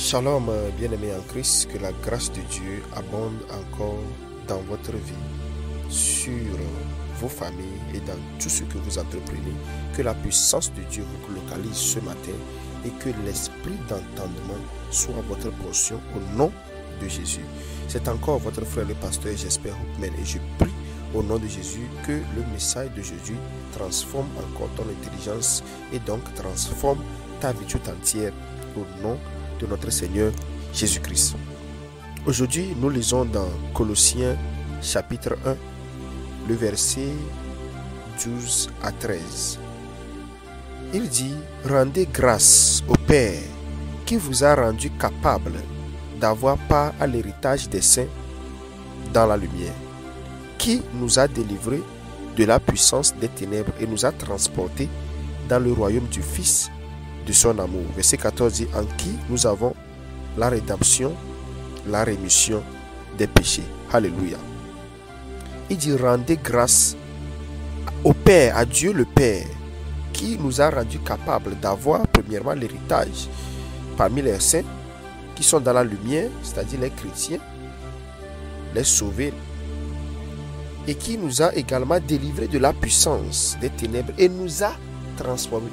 Shalom, bien-aimés en Christ, que la grâce de Dieu abonde encore dans votre vie, sur vos familles et dans tout ce que vous entreprenez, que la puissance de Dieu vous localise ce matin et que l'esprit d'entendement soit votre portion au nom de Jésus. C'est encore votre frère le pasteur, j'espère, Hookman, et je prie au nom de Jésus que le message de Jésus transforme encore ton intelligence et donc transforme ta vie tout entière au nom de notre Seigneur Jésus-Christ. Aujourd'hui, nous lisons dans Colossiens chapitre 1, le verset 12 à 13. Il dit: rendez grâce au Père qui vous a rendu capable d'avoir part à l'héritage des saints dans la lumière, qui nous a délivrés de la puissance des ténèbres et nous a transportés dans le royaume du Fils de son amour. Verset 14 dit: en qui nous avons la rédemption, la rémission des péchés. Alléluia. Il dit: rendez grâce au Père, à Dieu le Père, qui nous a rendus capables d'avoir premièrement l'héritage parmi les saints qui sont dans la lumière, c'est-à-dire les chrétiens, les sauvés, et qui nous a également délivrés de la puissance des ténèbres et nous a transportés.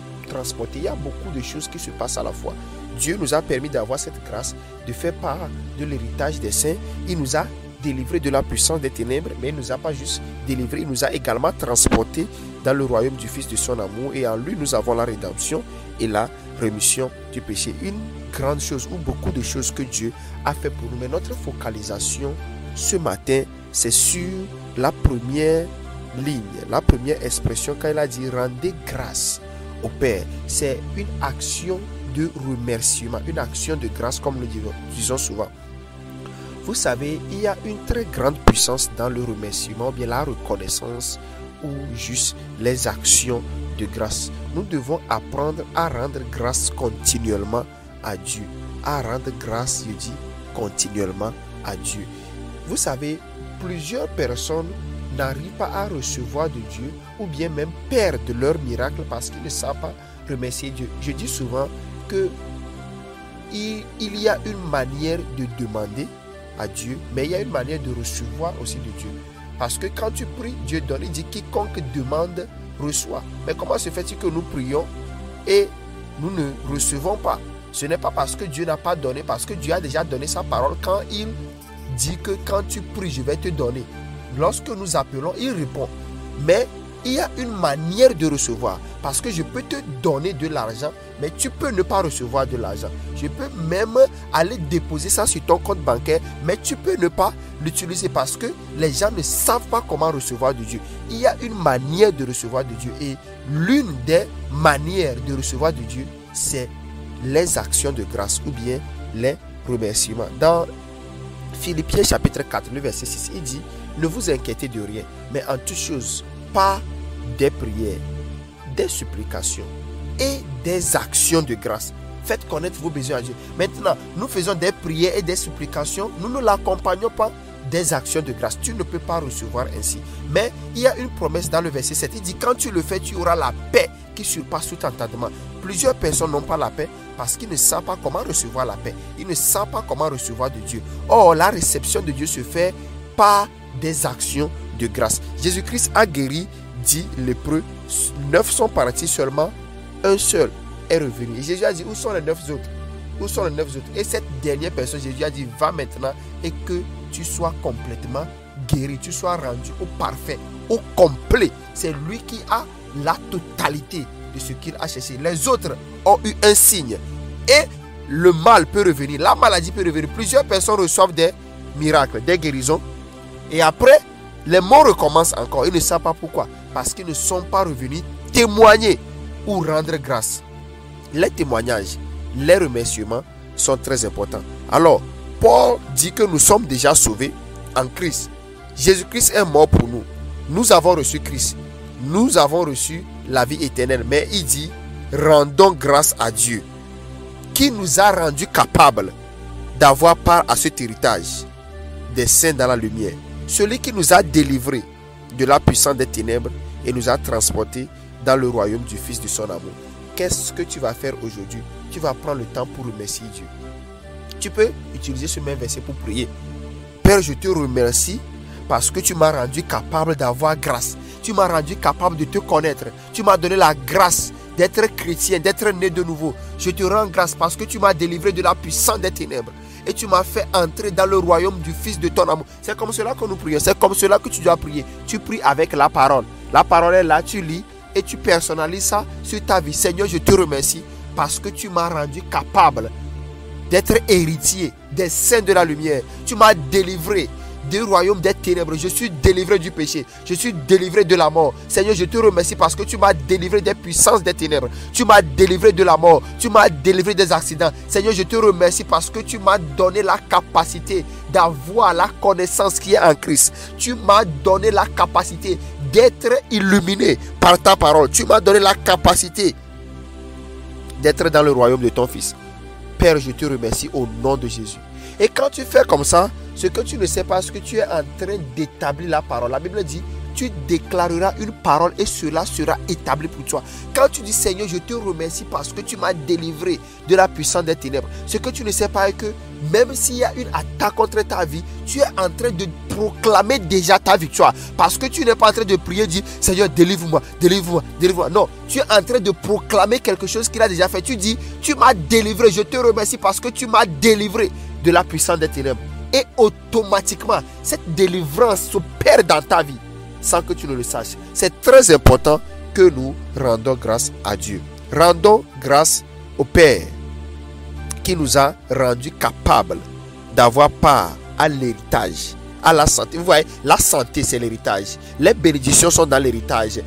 Il y a beaucoup de choses qui se passent à la fois. Dieu nous a permis d'avoir cette grâce, de faire part de l'héritage des saints. Il nous a délivrés de la puissance des ténèbres, mais il ne nous a pas juste délivrés, il nous a également transportés dans le royaume du Fils de son amour, et en lui nous avons la rédemption et la rémission du péché. Une grande chose ou beaucoup de choses que Dieu a fait pour nous, mais notre focalisation ce matin, c'est sur la première ligne, la première expression quand il a dit rendez grâce au Père. C'est une action de remerciement, une action de grâce, comme nous disons souvent. Vous savez, il y a une très grande puissance dans le remerciement, bien la reconnaissance ou juste les actions de grâce. Nous devons apprendre à rendre grâce continuellement à Dieu. À rendre grâce, je dis, continuellement à Dieu. Vous savez, plusieurs personnes n'arrivent pas à recevoir de Dieu ou bien même perdent leur miracle parce qu'ils ne savent pas remercier Dieu. Je dis souvent que il y a une manière de demander à Dieu, mais il y a une manière de recevoir aussi de Dieu. Parce que quand tu pries, Dieu donne. Il dit: quiconque demande reçoit. Mais comment se fait-il que nous prions et nous ne recevons pas? Ce n'est pas parce que Dieu n'a pas donné, parce que Dieu a déjà donné sa parole quand il dit que quand tu pries, je vais te donner. Lorsque nous appelons, il répond. Mais il y a une manière de recevoir. Parce que je peux te donner de l'argent, mais tu peux ne pas recevoir de l'argent. Je peux même aller déposer ça sur ton compte bancaire, mais tu peux ne pas l'utiliser parce que les gens ne savent pas comment recevoir de Dieu. Il y a une manière de recevoir de Dieu. Et l'une des manières de recevoir de Dieu, c'est les actions de grâce ou bien les remerciements. Dans Philippiens chapitre 4, le verset 6, il dit: ne vous inquiétez de rien, mais en toute chose, par des prières, des supplications et des actions de grâce, faites connaître vos besoins à Dieu. Maintenant, nous faisons des prières et des supplications, nous ne l'accompagnons pas des actions de grâce. Tu ne peux pas recevoir ainsi. Mais il y a une promesse dans le verset 7. Il dit: quand tu le fais, tu auras la paix qui surpasse tout entendement. Plusieurs personnes n'ont pas la paix parce qu'ils ne savent pas comment recevoir la paix. Ils ne savent pas comment recevoir de Dieu. Or, la réception de Dieu se fait par des actions de grâce. Jésus-Christ a guéri 10 lépreux. 9 sont partis seulement, un seul est revenu. Et Jésus a dit: où sont les 9 autres? Où sont les 9 autres? Et cette dernière personne, Jésus a dit: va maintenant et que tu sois complètement guéri, tu sois rendu au parfait, au complet. C'est lui qui a la totalité de ce qu'il a cherché. Les autres ont eu un signe et le mal peut revenir, la maladie peut revenir. Plusieurs personnes reçoivent des miracles, des guérisons, et après les morts recommencent encore. Ils ne savent pas pourquoi, parce qu'ils ne sont pas revenus témoigner ou rendre grâce. Les témoignages, les remerciements sont très importants. Alors Paul dit que nous sommes déjà sauvés en Christ. Jésus-Christ est mort pour nous. Nous avons reçu Christ. Nous avons reçu la vie éternelle. Mais il dit: rendons grâce à Dieu qui nous a rendus capables d'avoir part à cet héritage des saints dans la lumière. Celui qui nous a délivrés de la puissance des ténèbres et nous a transportés dans le royaume du Fils de son amour. Qu'est-ce que tu vas faire aujourd'hui? Tu vas prendre le temps pour remercier Dieu. Tu peux utiliser ce même verset pour prier. Père, je te remercie parce que tu m'as rendu capable d'avoir grâce. Tu m'as rendu capable de te connaître. Tu m'as donné la grâce d'être chrétien, d'être né de nouveau. Je te rends grâce parce que tu m'as délivré de la puissance des ténèbres. Et tu m'as fait entrer dans le royaume du Fils de ton amour. C'est comme cela que nous prions. C'est comme cela que tu dois prier. Tu pries avec la parole. La parole est là, tu lis et tu personnalises ça sur ta vie. Seigneur, je te remercie parce que tu m'as rendu capable d'être héritier des saints de la lumière. Tu m'as délivré du royaume des ténèbres. Je suis délivré du péché. Je suis délivré de la mort. Seigneur, je te remercie parce que tu m'as délivré des puissances des ténèbres. Tu m'as délivré de la mort. Tu m'as délivré des accidents. Seigneur, je te remercie parce que tu m'as donné la capacité d'avoir la connaissance qui est en Christ. Tu m'as donné la capacité d'être illuminé par ta parole. Tu m'as donné la capacité d'être dans le royaume de ton Fils. Père, je te remercie au nom de Jésus. Et quand tu fais comme ça, ce que tu ne sais pas, ce que tu es en train d'établir la parole. La Bible dit, tu déclareras une parole et cela sera établi pour toi. Quand tu dis Seigneur, je te remercie parce que tu m'as délivré de la puissance des ténèbres. Ce que tu ne sais pas est que même s'il y a une attaque contre ta vie, tu es en train de proclamer déjà ta victoire. Parce que tu n'es pas en train de prier, dire Seigneur, délivre-moi, délivre-moi, délivre-moi. Non, tu es en train de proclamer quelque chose qu'il a déjà fait. Tu dis, tu m'as délivré, je te remercie parce que tu m'as délivré de la puissance des ténèbres. Et automatiquement, cette délivrance s'opère dans ta vie sans que tu ne le saches. C'est très important que nous rendons grâce à Dieu. Rendons grâce au Père qui nous a rendus capables d'avoir part à l'héritage, à la santé. Vous voyez, la santé, c'est l'héritage. Les bénédictions sont dans l'héritage.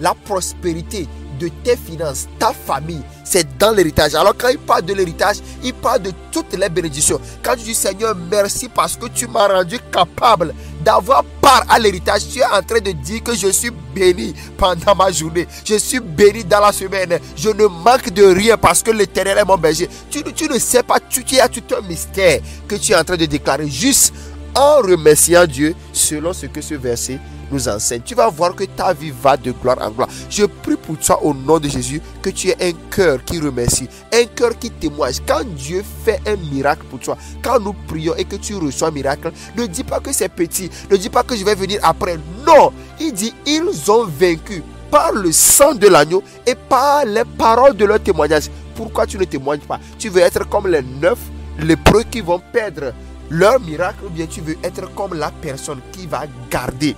La prospérité de tes finances, ta famille, c'est dans l'héritage. Alors quand il parle de l'héritage, il parle de toutes les bénédictions. Quand tu dis Seigneur, merci parce que tu m'as rendu capable d'avoir part à l'héritage, tu es en train de dire que je suis béni pendant ma journée. Je suis béni dans la semaine. Je ne manque de rien parce que l'Éternel est mon berger. Tu ne sais pas, tu as tout un mystère que tu es en train de déclarer juste en remerciant Dieu selon ce que ce verset nous enseigne. Tu vas voir que ta vie va de gloire en gloire. Je prie pour toi au nom de Jésus que tu aies un cœur qui remercie, un cœur qui témoigne. Quand Dieu fait un miracle pour toi, quand nous prions et que tu reçois un miracle, ne dis pas que c'est petit, ne dis pas que je vais venir après. Non, il dit ils ont vaincu par le sang de l'agneau et par les paroles de leur témoignage. Pourquoi tu ne témoignes pas? Tu veux être comme les 9 lépreux qui vont perdre leur miracle, ou bien tu veux être comme la personne qui va garder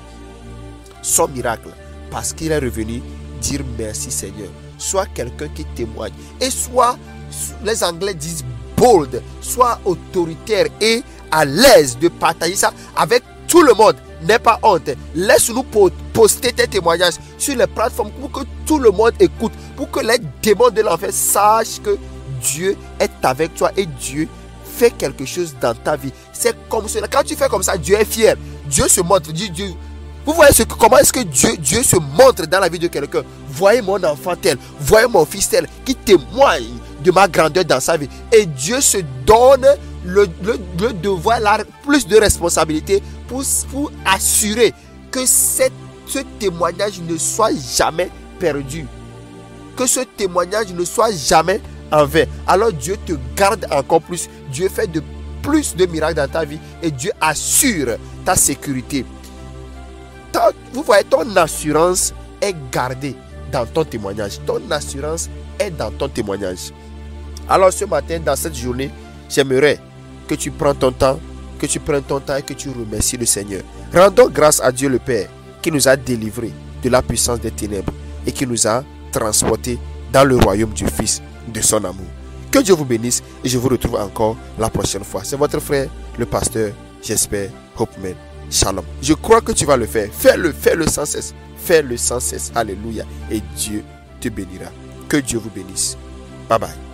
son miracle parce qu'il est revenu dire merci Seigneur. Sois quelqu'un qui témoigne et sois, les Anglais disent bold, sois autoritaire et à l'aise de partager ça avec tout le monde. N'aie pas honte. Laisse-nous poster tes témoignages sur les plateformes pour que tout le monde écoute, pour que les démons de l'enfer sachent que Dieu est avec toi et Dieu fait quelque chose dans ta vie. C'est comme cela. Quand tu fais comme ça, Dieu est fier. Dieu se montre. Dieu. Vous voyez comment est-ce que Dieu se montre dans la vie de quelqu'un. Voyez mon enfant tel, voyez mon fils tel qui témoigne de ma grandeur dans sa vie. Et Dieu se donne le devoir, plus de responsabilité pour assurer que ce témoignage ne soit jamais perdu. Que ce témoignage ne soit jamais en vain. Alors Dieu te garde encore plus. Dieu fait plus de miracles dans ta vie et Dieu assure ta sécurité. Vous voyez, ton assurance est gardée dans ton témoignage. Ton assurance est dans ton témoignage. Alors ce matin, dans cette journée, j'aimerais que tu prennes ton temps, et que tu remercies le Seigneur. Rendons grâce à Dieu le Père qui nous a délivrés de la puissance des ténèbres et qui nous a transportés dans le royaume du Fils de son amour. Que Dieu vous bénisse et je vous retrouve encore la prochaine fois. C'est votre frère, le pasteur, j'espère, Hopeman. Shalom. Je crois que tu vas le faire. Fais-le sans cesse. Fais-le sans cesse. Alléluia. Et Dieu te bénira. Que Dieu vous bénisse. Bye bye.